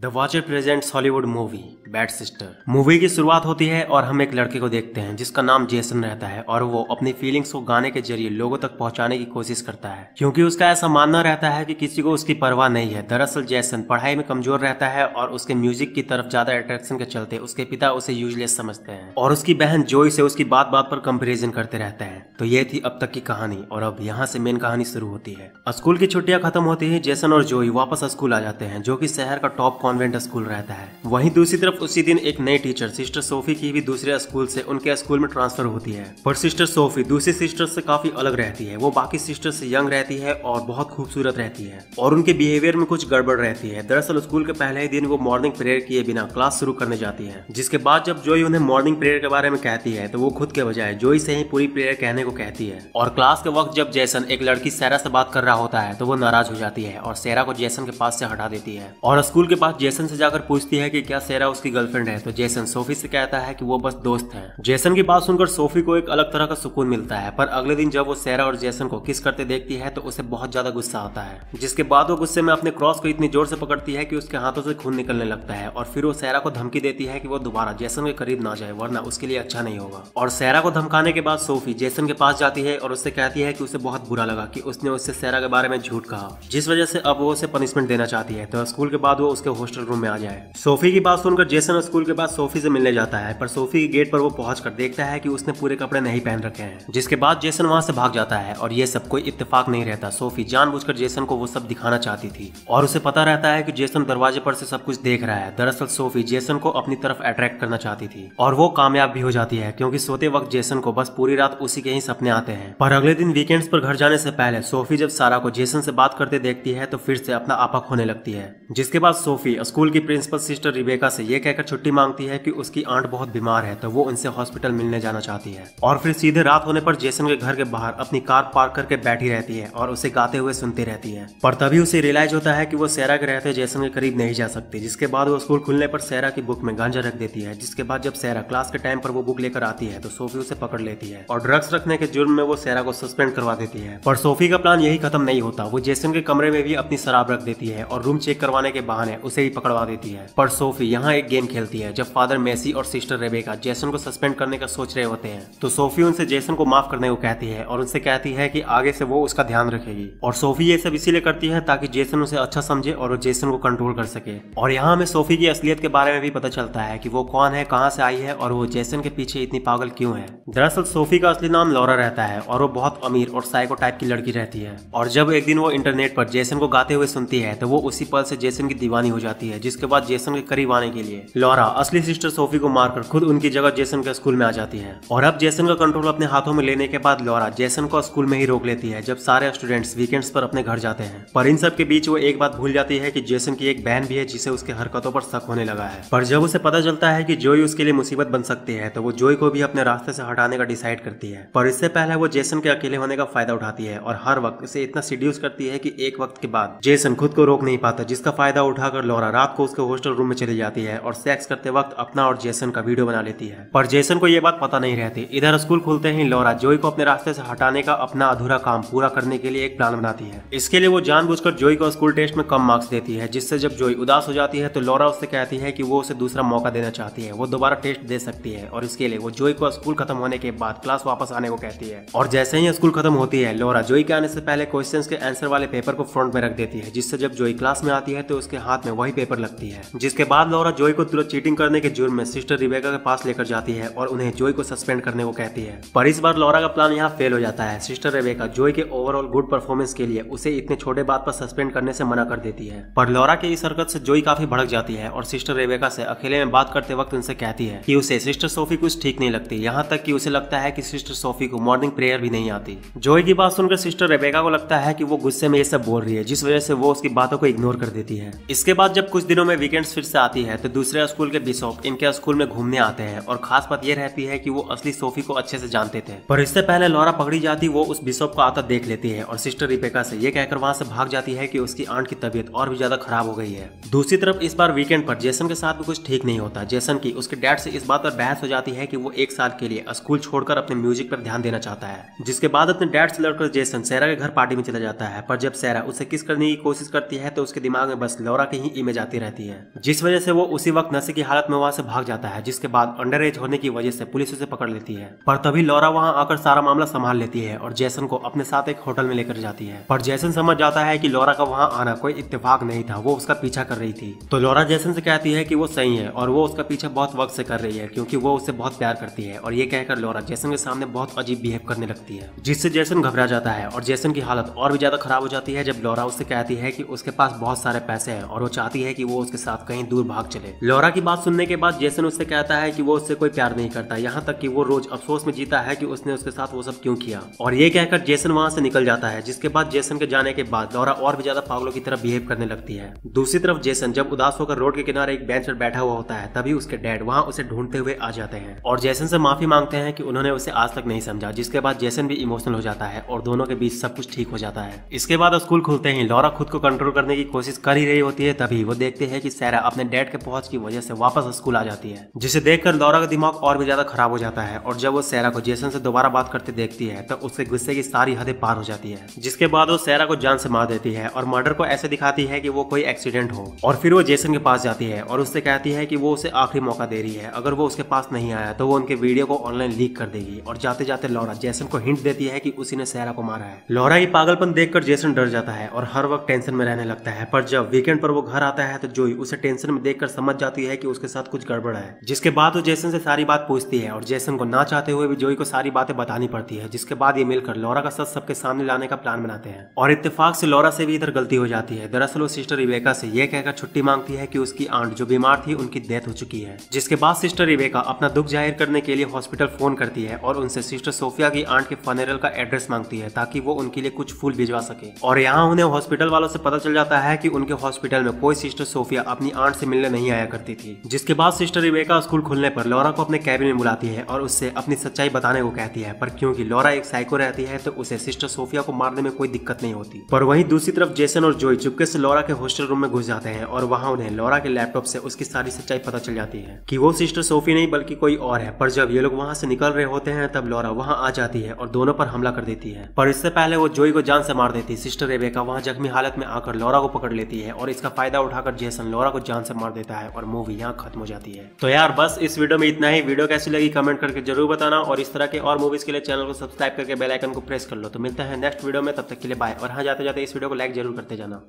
The watcher presents Hollywood movie bad sister. Movie की शुरुआत होती है और हम एक लड़के को देखते हैं जिसका नाम जेसन रहता है और वो अपनी फीलिंग्स को गाने के जरिए लोगों तक पहुंचाने की कोशिश करता है, क्योंकि उसका ऐसा मानना रहता है कि किसी को उसकी परवाह नहीं है। दरअसल जेसन पढ़ाई में कमजोर रहता है और उसके म्यूजिक की तरफ ज्यादा अट्रैक्शन के चलते उसके पिता उसे यूजलेस समझते हैं और उसकी बहन जोई से उसकी बात बात पर कंपेरिजन करते रहते हैं। तो ये थी अब तक की कहानी और अब यहाँ से मेन कहानी शुरू होती है। स्कूल की छुट्टियां खत्म होती है, जेसन और जोई वापस स्कूल आ जाते हैं जो कि शहर का टॉप कॉन्वेंट स्कूल रहता है। वहीं दूसरी तरफ उसी दिन एक नई टीचर सिस्टर सोफी की भी दूसरे स्कूल से उनके स्कूल में ट्रांसफर होती है। पर सिस्टर सोफी दूसरी सिस्टर से काफी अलग रहती है। वो बाकी सिस्टर से यंग रहती है और बहुत खूबसूरत रहती है और उनके बिहेवियर में कुछ गड़बड़ रहती है। दरअसल स्कूल के पहले ही दिन वो मॉर्निंग प्रेयर किए बिना क्लास शुरू करने जाती है, जिसके बाद जब जोई उन्हें मॉर्निंग प्रेयर के बारे में कहती है तो वो खुद के बजाय जोई से ही पूरी प्रेयर कहने को कहती है। और क्लास के वक्त जब जेसन एक लड़की सैरा से बात कर रहा होता है तो वो नाराज हो जाती है और सैरा को जेसन के पास से हटा देती है और स्कूल के पास जेसन से जाकर पूछती है कि क्या सैरा उसकी गर्लफ्रेंड है। तो जेसन सोफी से कहता है कि वो बस दोस्त है। जेसन की बात सुनकर सोफी को एक अलग तरह का सुकून मिलता है, पर अगले दिन जब वो सैरा और जेसन को किस करते देखती है तो उसे बहुत ज्यादा गुस्सा आता है, जिसके बाद वो गुस्से में अपने क्रॉस को इतनी जोर से पकड़ती है कि उसके हाथों से खून निकलने लगता है और फिर वो सैरा को धमकी देती है कि वो दोबारा जेसन के करीब ना जाए वरना उसके लिए अच्छा नहीं होगा। और सैरा को धमकाने के बाद सोफी जेसन के पास जाती है और उससे कहती है कि उसे बहुत बुरा लगा कि उसने उससे सैरा के बारे में झूठ कहा, जिस वजह से अब वो उसे पनिशमेंट देना चाहती है तो स्कूल के बाद वो उसके हॉस्टल रूम में आ जाए। सोफी की बात सुनकर जेसन स्कूल के बाद सोफी से मिलने जाता है, पर सोफी के गेट पर वो पहुंचकर देखता है कि उसने पूरे कपड़े नहीं पहन रखे हैं, जिसके बाद जेसन वहां से भाग जाता है। और ये सब कोई इत्तेफाक नहीं रहता। सोफी जानबूझकर जेसन को वो सब दिखाना चाहती थी और उसे पता रहता है कि जेसन दरवाजे पर से सब कुछ देख रहा है। दरअसल सोफी जेसन को अपनी तरफ अट्रैक्ट करना चाहती थी और वो कामयाब भी हो जाती है, क्योंकि सोते वक्त जेसन को बस पूरी रात उसी के ही सपने आते हैं। पर अगले दिन वीकेंड्स पर घर जाने से पहले सोफी जब सारा को जेसन से बात करते देखती है तो फिर से अपना आपा खोने लगती है, जिसके बाद सोफी स्कूल की प्रिंसिपल सिस्टर रिबेका से ये कहकर छुट्टी मांगती है कि उसकी आंट बहुत बीमार है तो वो उनसे हॉस्पिटल मिलने जाना चाहती है। और फिर सीधे रात होने पर जेसन के घर के बाहर अपनी कार पार्क करके बैठी रहती है और उसे गाते हुए सुनती रहती है। पर तभी उसे रियलाइज होता है कि वो सैरा के रहते जेसन के करीब नहीं जा सकती, जिसके बाद वो स्कूल खुलने पर सैरा की बुक में गांजा रख देती है। जिसके बाद जब सैरा क्लास के टाइम पर वो बुक लेकर आती है तो सोफी उसे पकड़ लेती है और ड्रग्स रखने के जुर्म में वो सैरा को सस्पेंड करवा देती है। पर सोफी का प्लान यही खत्म नहीं होता। वो जेसन के कमरे में भी अपनी शराब रख देती है और रूम चेक करवाने के बहाने उसे ही पकड़वा देती है। पर सोफी यहाँ एक गेम खेलती है। जब फादर मेसी और सिस्टर रेबेका जेसन को सस्पेंड करने का सोच रहे होते हैं तो सोफी उनसे जेसन को माफ करने को कहती है और उनसे कहती है कि आगे से वो उसका ध्यान रखेगी। और सोफी ये सब इसीलिए करती है ताकि जेसन उसे अच्छा समझे और वो जेसन को कंट्रोल कर सके। और यहाँ हमें सोफी की असलियत के बारे में भी पता चलता है कि वो कौन है, कहाँ से आई है और वो जेसन के पीछे इतनी पागल क्यों है। दरअसल सोफी का असली नाम लॉरा रहता है और वो बहुत अमीर और साइको टाइप की लड़की रहती है। और जब एक दिन वो इंटरनेट पर जेसन को गाते हुए सुनती है तो वो उसी पल से जेसन की दीवानी हो जाती है, जिसके बाद जेसन के करीब आने के लिए लॉरा असली सिस्टर सोफी को मारकर खुद उनकी जगह जेसन के स्कूल में आ जाती है। और अब जेसन का कंट्रोल अपने हाथों में लेने के बाद लॉरा जेसन को स्कूल में ही रोक लेती है जब सारे स्टूडेंट्स वीकेंड्स पर अपने घर जाते हैं। पर इन सब के बीच वो एक बात भूल जाती है कि जेसन की एक बहन भी है जिसे उसके हरकतों पर शक होने लगा है। पर जब उसे पता चलता है कि जोई उसके लिए मुसीबत बन सकती है तो वो जोई को भी अपने रास्ते से हटाने का डिसाइड करती है। पर इससे पहले वो जेसन के अकेले होने का फायदा उठाती है और हर वक्त उसे इतना सीड्यूस करती है कि एक वक्त के बाद जेसन खुद को रोक नहीं पाता, जिसका फायदा उठाकर लॉरा रात को उसके हॉस्टल रूम में चली जाती है और सेक्स करते वक्त अपना और जेसन का वीडियो बना लेती है। पर जेसन को ये बात पता नहीं रहती। इधर स्कूल खुलते ही लॉरा जोई को अपने रास्ते से हटाने का अपना अधूरा काम पूरा करने के लिए एक प्लान बनाती है। इसके लिए वो जानबूझकर जोई को स्कूल टेस्ट में कम मार्क्स देती है, जिससे जब जोई उदास हो जाती है तो लॉरा उससे कहती है कि वो उसे दूसरा मौका देना चाहती है, वो दोबारा टेस्ट दे सकती है। और इसके लिए वो जोई को स्कूल खत्म होने के बाद क्लास वापस आने को कहती है। और जैसे ही स्कूल खत्म होती है लॉरा जोई के आने से पहले क्वेश्चंस के आंसर वाले पेपर को फ्रंट में रख देती है, जिससे जब जोई क्लास में आती है तो उसके हाथ में वही पेपर लगती है। जिसके बाद लॉरा जोई को तुरंत चीटिंग करने के जुर्म में सिस्टर रिबेका के पास लेकर जाती है और उन्हें जोई को सस्पेंड करने को कहती है। पर इस बार लॉरा का प्लान यहाँ फेल हो जाता है। सिस्टर रिबेका जोई के ओवरऑल गुड परफॉर्मेंस के लिए उसे इतने छोटे बात पर सस्पेंड करने से मना कर देती है। पर लॉरा के इस हरकत से जोई काफी भड़क जाती है और सिस्टर रिबेका से अकेले में बात करते वक्त उनसे कहती है कि उसे सिस्टर सोफी कुछ ठीक नहीं लगती, यहाँ तक कि उसे लगता है कि सिस्टर सोफी को मॉर्निंग प्रेयर भी नहीं आती। जोई की बात सुनकर सिस्टर रिबेका को लगता है कि वो गुस्से में ये सब बोल रही है, जिस वजह से वो उसकी बातों को इग्नोर कर देती है। इसके बाद जब कुछ दिनों में वीकेंड्स फिर से आती है तो दूसरे स्कूल के बिशप इनके स्कूल में घूमने आते हैं और खास बात ये रहती है कि वो असली सोफी को अच्छे से जानते थे। पर इससे पहले लॉरा पकड़ी जाती वो उस बिशप को आता देख लेती है और सिस्टर रिबेका से ये कहकर वहां से भाग जाती है कि उसकी आंट की तबीयत और भी ज्यादा खराब हो गई है। दूसरी तरफ इस बार वीकेंड पर जेसन के साथ भी कुछ ठीक नहीं होता। जेसन की उसके डैड से इस बात पर बहस हो जाती है कि वो एक साल के लिए स्कूल छोड़कर अपने म्यूजिक पर ध्यान देना चाहता है, जिसके बाद अपने डैड से लड़कर जेसन सैरा के घर पार्टी में चला जाता है। पर जब सैरा उसे किस करने की कोशिश करती है तो उसके दिमाग में बस लॉरा की ही इमेज में जाती रहती है, जिस वजह से वो उसी वक्त नशे की हालत में वहां से भाग जाता है, जिसके बाद अंडर एज होने की वजह से पुलिस उसे पकड़ लेती है। पर तभी लॉरा वहां आकर सारा मामला संभाल लेती है और जेसन को अपने साथ एक होटल में लेकर जाती है। पर जेसन समझ जाता है कि लॉरा का वहां आना कोई इत्तेफाक नहीं था, वो उसका पीछा कर रही थी। तो लॉरा जेसन से कहती है कि वो सही है और वो उसका पीछा बहुत वक्त से कर रही है क्योंकि वो उससे बहुत प्यार करती है। और ये कहकर लॉरा जेसन के सामने बहुत अजीब बिहेव करने लगती है, जिससे जेसन घबरा जाता है और जेसन की हालत और भी ज्यादा खराब हो जाती है जब लॉरा उससे कहती है कि उसके पास बहुत सारे पैसे हैं और वो चाहती है कि वो उसके साथ कहीं दूर भाग चले। लॉरा की बात सुनने के बाद जेसन उससे कहता है कि वो उससे कोई प्यार नहीं करता, यहाँ तक कि वो रोज अफसोस में जीता है कि उसने उसके साथ वो सब क्यों किया। और ये कहकर जेसन वहां से निकल जाता है, जिसके बाद जेसन के जाने के बाद लॉरा और भी ज्यादा पागलों की तरह बिहेव करने लगती है। दूसरी तरफ जेसन जब उदास होकर रोड के किनारे एक बेंच पर बैठा हुआ होता है, तभी उसके डैड वहां उसे ढूंढते हुए आ जाते हैं और जेसन से माफी मांगते हैं कि उन्होंने उसे आज तक नहीं समझा, जिसके बाद जेसन भी इमोशनल हो जाता है और दोनों के बीच सब कुछ ठीक हो जाता है। इसके बाद स्कूल खुलते ही लॉरा खुद को कंट्रोल करने की कोशिश कर ही रही होती है, तभी वो देखते हैं कि सैरा अपने डैड के पहुंच की वजह से वापस स्कूल आ जाती है, जिसे देखकर लॉरा का दिमाग और भी ज्यादा खराब हो जाता है। और जब वो सैरा को जेसन से दोबारा बात करते देखती है तो उसके गुस्से की सारी हदें पार हो जाती है, जिसके बाद वो सैरा को जान से मार देती है और मर्डर को ऐसे दिखाती है कि वो कोई एक्सीडेंट हो। और फिर वो जेसन के पास जाती है और उससे कहती है कि वो उसे आखिरी मौका दे रही है, अगर वो उसके पास नहीं आया तो वो उनके वीडियो को ऑनलाइन लीक कर देगी। और जाते जाते लॉरा जेसन को हिंट देती है कि उसी ने सैरा को मारा है। लॉरा ये पागलपन देखकर जेसन डर जाता है और हर वक्त टेंशन में रहने लगता है। पर जब वीकेंड पर वो घर आता है तो जोई उसे टेंशन में देखकर समझ जाती है कि उसके साथ कुछ गड़बड़ है, जिसके बाद वो जेसन से सारी बात पूछती है और जेसन को ना चाहते हुए भी जोई को सारी बातें बतानी पड़ती है, जिसके बाद ये मिलकर लॉरा का सच सबके सामने लाने का प्लान बनाते हैं। और इत्तेफाक से लॉरा से भी इधर गलती हो जाती है। दरअसल वो सिस्टर रिबेका से ये कहकर छुट्टी मांगती है कि उसकी आंट जो बीमार थी उनकी डेथ हो चुकी है, जिसके बाद सिस्टर रिबेका अपना दुख जाहिर करने के लिए हॉस्पिटल फोन करती है और उनसे सिस्टर सोफिया की आंट के फनेरल का एड्रेस मांगती है ताकि वो उनके लिए कुछ फूल भिजवा सके। और यहाँ उन्हें हॉस्पिटल वालों से पता चल जाता है कि उनके हॉस्पिटल में कोई सिस्टर सोफिया अपनी आंट से मिलने नहीं आया करती थी, जिसके बाद सिस्टर रिबेका स्कूल खुलने पर लॉरा को अपने कैबिन में बुलाती है और उससे अपनी सच्चाई बताने को कहती है। पर क्योंकि लॉरा एक साइको रहती है तो उसे सिस्टर सोफिया को मारने में कोई दिक्कत नहीं होती। पर वहीं दूसरी तरफ जेसन और जोई चुपके से लॉरा के हॉस्टल रूम में घुस जाते हैं और वहां उन्हें लॉरा के लैपटॉप से उसकी सारी सच्चाई पता चल जाती है कि वो सिस्टर सोफी नहीं बल्कि कोई और है। पर जब ये लोग वहां से निकल रहे होते हैं तब लॉरा वहां आ जाती है और दोनों पर हमला कर देती है। पर इससे पहले वो जोई को जान से मार देती। सिस्टर रेबेका वहां जख्मी हालत में आकर लॉरा को पकड़ लेती है और इसका फायदा उठाकर जेसन लॉरा को जान से मार देता है और मूवी यहाँ खत्म हो जाती है। तो यार बस इस वीडियो में इतना ही। वीडियो कैसी लगी कमेंट करके जरूर बताना और इस तरह के और मूवीज के लिए चैनल को सब्सक्राइब करके बेल आइकन को प्रेस कर लो। तो मिलते हैं नेक्स्ट वीडियो में, तब तक के लिए बाय। और हाँ, जाते जाते इस वीडियो को लाइक जरूर करते जाना।